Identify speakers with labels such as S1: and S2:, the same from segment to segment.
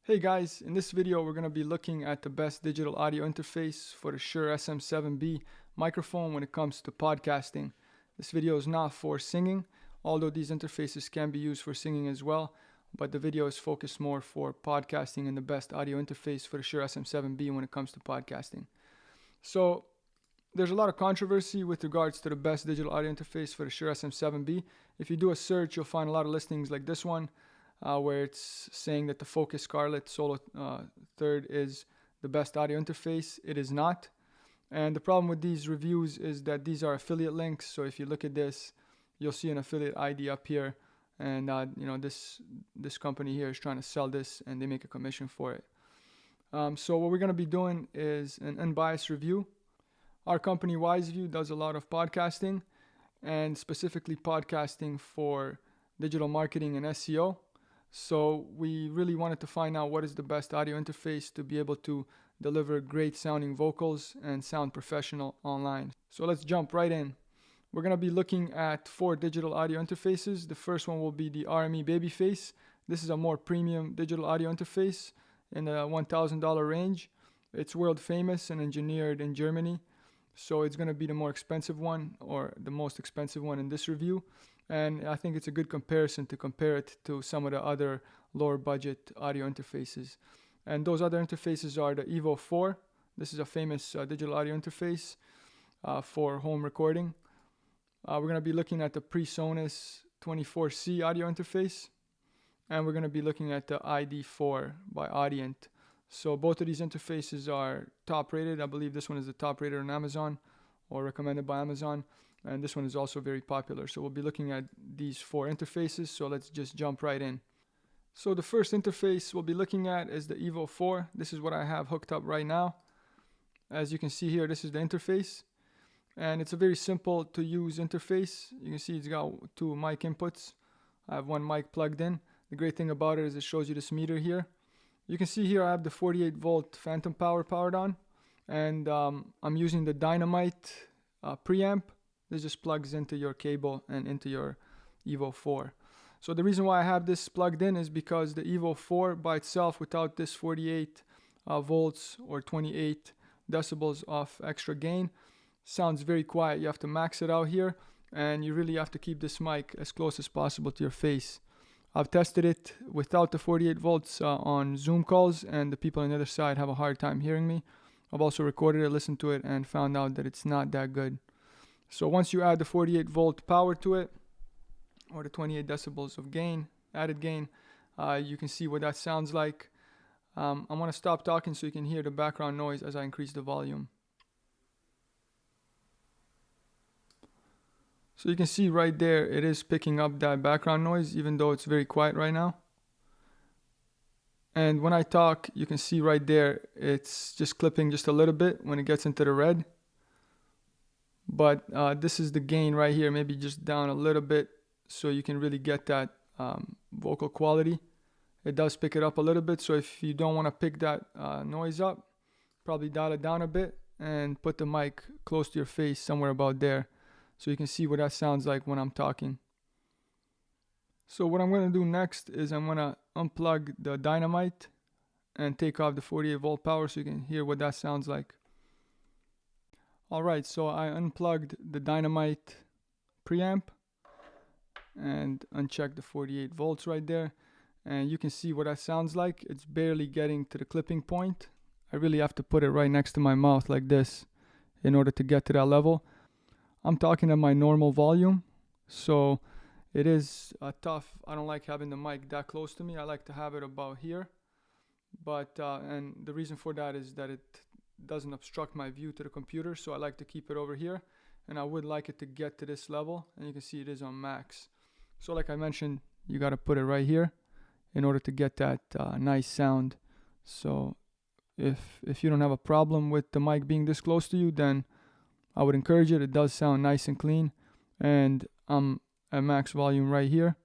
S1: Hey guys, in this video we're going to be looking at the best digital audio interface for the Shure SM7B microphone when it comes to podcasting. This video is not for singing, although these interfaces can be used for singing as well, but the video is focused more for podcasting and the best audio interface for the Shure SM7B when it comes to podcasting. So there's a lot of controversy with regards to the best digital audio interface for the Shure SM7B. If you do a search, you'll find a lot of listings like this one, where it's saying that the Focus Scarlett Solo 3rd is the best audio interface. It is not. And the problem with these reviews is that these are affiliate links. So if you look at this, you'll see an affiliate ID up here. And this company here is trying to sell this and they make a commission for it. So what we're going to be doing is an unbiased review. Our company WiseView does a lot of podcasting, and specifically podcasting for digital marketing and SEO. So we really wanted to find out what is the best audio interface to be able to deliver great sounding vocals and sound professional online. So let's jump right in. We're going to be looking at 4 digital audio interfaces. The first one will be the RME Babyface. This is a more premium digital audio interface in the $1,000 range. It's world famous and engineered in Germany. So it's going to be the more expensive one, or the most expensive one in this review. And I think it's a good comparison to compare it to some of the other lower budget audio interfaces. And those other interfaces are the Evo 4. This is a famous digital audio interface for home recording. We're going to be looking at the PreSonus 24c audio interface. And we're going to be looking at the ID4 by Audient. So both of these interfaces are top rated. I believe this one is the top rated on Amazon, or recommended by Amazon. And this one is also very popular. So we'll be looking at these 4 interfaces. So let's just jump right in. So the first interface we'll be looking at is the Evo 4. This is what I have hooked up right now. As you can see here, this is the interface. And it's a very simple to use interface. You can see it's got 2 mic inputs. I have 1 mic plugged in. The great thing about it is it shows you this meter here. You can see here I have the 48 volt phantom power powered on, and I'm using the Dynamite preamp. This just plugs into your cable and into your Evo 4. So the reason why I have this plugged in is because the Evo 4 by itself, without this 48 volts or 28 decibels of extra gain, sounds very quiet. You have to max it out here, and you really have to keep this mic as close as possible to your face. I've tested it without the 48 volts on Zoom calls, and the people on the other side have a hard time hearing me. I've also recorded it, listened to it, and found out that it's not that good. So once you add the 48 volt power to it, or the 28 decibels of gain, added gain, you can see what that sounds like. I'm going to stop talking so you can hear the background noise as I increase the volume. So you can see right there, it is picking up that background noise, even though it's very quiet right now. And when I talk, you can see right there, it's just clipping just a little bit when it gets into the red. But this is the gain right here, maybe just down a little bit, so you can really get that vocal quality. It does pick it up a little bit, so if you don't want to pick that noise up, probably dial it down a bit and put the mic close to your face, somewhere about there, so you can see what that sounds like when I'm talking. So what I'm going to do next is I'm going to unplug the Dynamite and take off the 48 volt power so you can hear what that sounds like. Alright, so I unplugged the Dynamite preamp and unchecked the 48 volts right there. And you can see what that sounds like. It's barely getting to the clipping point. I really have to put it right next to my mouth like this in order to get to that level. I'm talking at my normal volume, so it is tough. I don't like having the mic that close to me. I like to have it about here. But and the reason for that is that it doesn't obstruct my view to the computer, so I like to keep it over here. And I would like it to get to this level, and you can see it is on max. So like I mentioned, you got to put it right here in order to get that nice sound. So if you don't have a problem with the mic being this close to you, then I would encourage it. It does sound nice and clean, and I'm at max volume right here,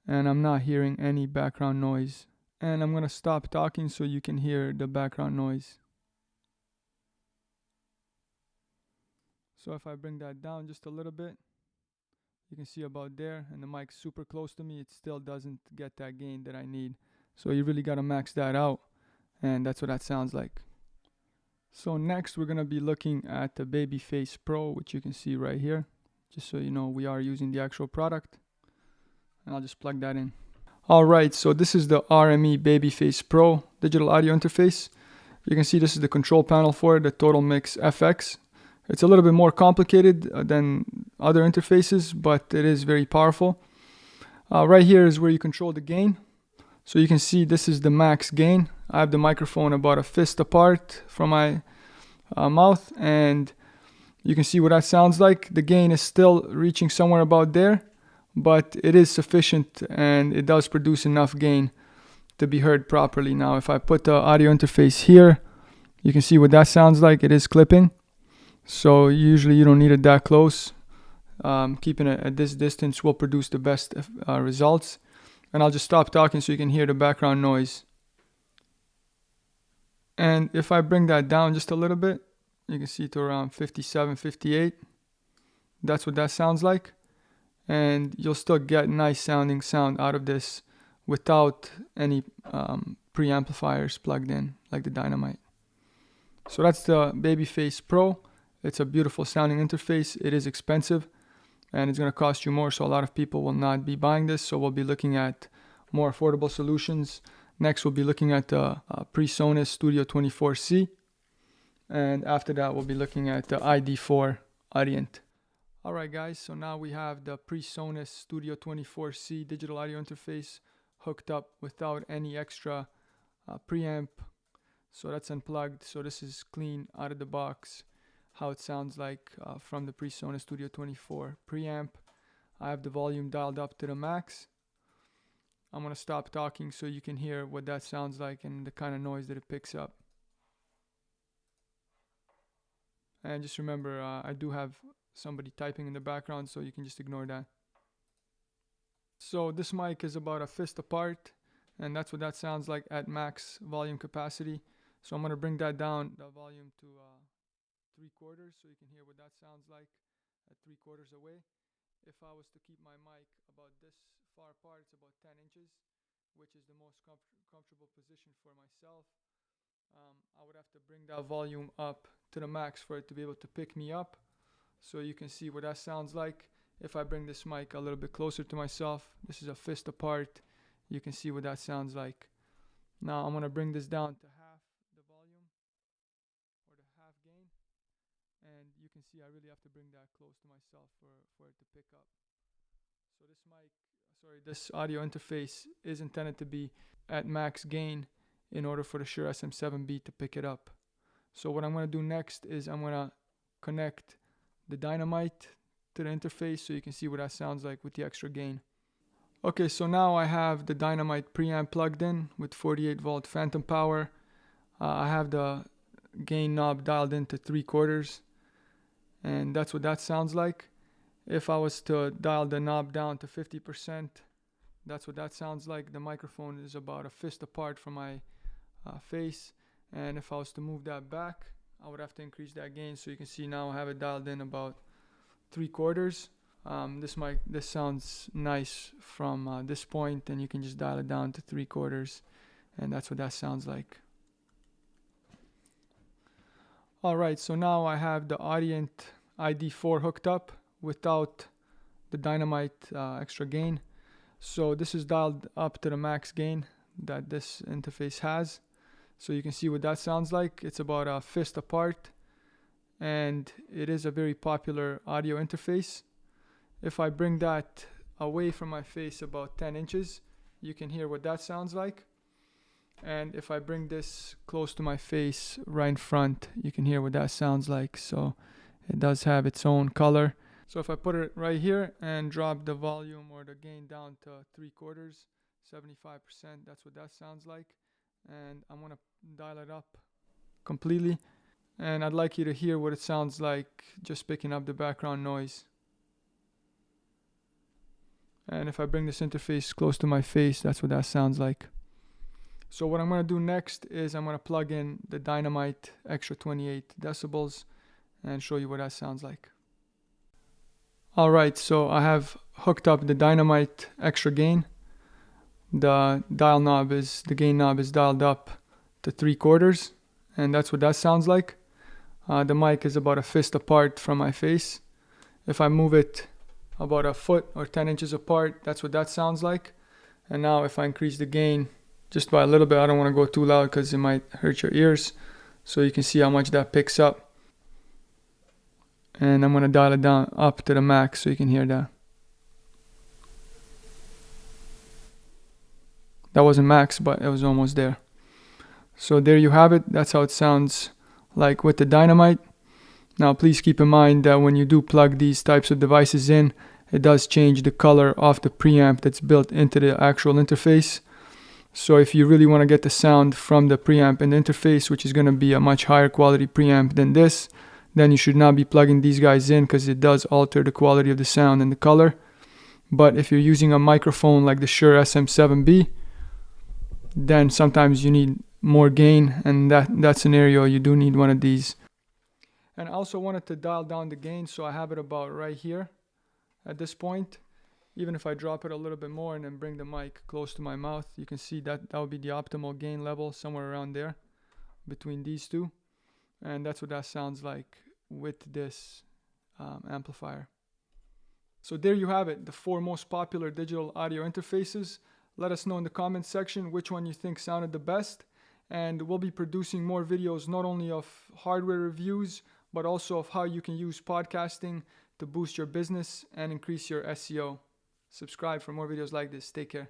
S1: and I'm not hearing any background noise. And I'm going to stop talking so you can hear the background noise. So if I bring that down just a little bit, you can see about there, and the mic's super close to me, it still doesn't get that gain that I need. So you really got to max that out, and that's what that sounds like. So next we're going to be looking at the Babyface Pro, which you can see right here. Just so you know, we are using the actual product. And I'll just plug that in. Alright, so this is the RME Babyface Pro digital audio interface. You can see this is the control panel for it, the Total Mix FX. It's a little bit more complicated than other interfaces, but it is very powerful. Right here is where you control the gain. So you can see this is the max gain. I have the microphone about a fist apart from my mouth, and you can see what that sounds like. The gain is still reaching somewhere about there, but it is sufficient and it does produce enough gain to be heard properly. Now if I put the audio interface here, you can see what that sounds like. It is clipping, so usually you don't need it that close. Keeping it at this distance will produce the best results. And I'll just stop talking so you can hear the background noise. And if I bring that down just a little bit, you can see to around 57, 58. That's what that sounds like. And you'll still get nice sounding sound out of this without any preamplifiers plugged in, like the Dynamite. So that's the Babyface Pro. It's a beautiful sounding interface. It is expensive, and it's going to cost you more, so a lot of people will not be buying this. So we'll be looking at more affordable solutions. Next we'll be looking at the PreSonus Studio24c, and after that we'll be looking at the ID4 Audient. Alright guys, so now we have the PreSonus Studio24c digital audio interface hooked up without any extra preamp. So that's unplugged, so this is clean out of the box. How it sounds like from the PreSonus Studio24 preamp. I have the volume dialed up to the max. I'm going to stop talking so you can hear what that sounds like and the kind of noise that it picks up. And just remember, I do have somebody typing in the background, so you can just ignore that. So this mic is about a fist apart, and that's what that sounds like at max volume capacity. So I'm going to bring that down, the volume to 3/4, so you can hear what that sounds like at 3/4 away. If I was to keep my mic about this far apart, it's about 10 inches, which is the most comfortable position for myself. I would have to bring that volume up to the max for it to be able to pick me up. So you can see what that sounds like. If I bring this mic a little bit closer to myself, this is a fist apart, you can see what that sounds like. Now I'm going to bring this down to half the volume, or the half gain. And you can see I really have to bring that close to myself for it to pick up. So this audio interface is intended to be at max gain in order for the Shure SM7B to pick it up. So what I'm going to do next is I'm going to connect the Dynamite to the interface so you can see what that sounds like with the extra gain. Okay, so now I have the Dynamite preamp plugged in with 48 volt phantom power. I have the gain knob dialed into 3/4, and that's what that sounds like. If I was to dial the knob down to 50%, that's what that sounds like. The microphone is about a fist apart from my face, and if I was to move that back, I would have to increase that gain. So you can see now I have it dialed in about 3/4. This sounds nice from this point, and you can just dial it down to 3/4, and that's what that sounds like. Alright, so now I have the Audient iD4 hooked up without the Dynamite extra gain. So this is dialed up to the max gain that this interface has. So you can see what that sounds like. It's about a fist apart, and it is a very popular audio interface. If I bring that away from my face about 10 inches, you can hear what that sounds like. And if I bring this close to my face right in front, you can hear what that sounds like. So it does have its own color. So if I put it right here and drop the volume or the gain down to 3/4, 75%, that's what that sounds like. And I'm going to dial it up completely. And I'd like you to hear what it sounds like just picking up the background noise. And if I bring this interface close to my face, that's what that sounds like. So what I'm going to do next is I'm going to plug in the Dynamite extra 28 decibels and show you what that sounds like. Alright, so I have hooked up the Dynamite extra gain the gain knob is dialed up to 3/4, and that's what that sounds like. The mic is about a fist apart from my face. If I move it about a foot or 10 inches apart, that's what that sounds like. And now if I increase the gain just by a little bit, I don't want to go too loud because it might hurt your ears, so you can see how much that picks up. And I'm going to dial it down up to the max so you can hear that. That wasn't max, but it was almost there. So there you have it. That's how it sounds like with the Dynamite. Now please keep in mind that when you do plug these types of devices in, it does change the color of the preamp that's built into the actual interface. So if you really want to get the sound from the preamp in the interface, which is going to be a much higher quality preamp than this, then you should not be plugging these guys in, because it does alter the quality of the sound and the color. But if you're using a microphone like the Shure SM7B, then sometimes you need more gain, and that scenario you do need one of these. And I also wanted to dial down the gain, so I have it about right here at this point. Even if I drop it a little bit more and then bring the mic close to my mouth, you can see that would be the optimal gain level, somewhere around there between these two. And that's what that sounds like with this amplifier. So there you have it, the 4 most popular digital audio interfaces. Let us know in the comments section which one you think sounded the best. And we'll be producing more videos, not only of hardware reviews, but also of how you can use podcasting to boost your business and increase your SEO. Subscribe for more videos like this. Take care.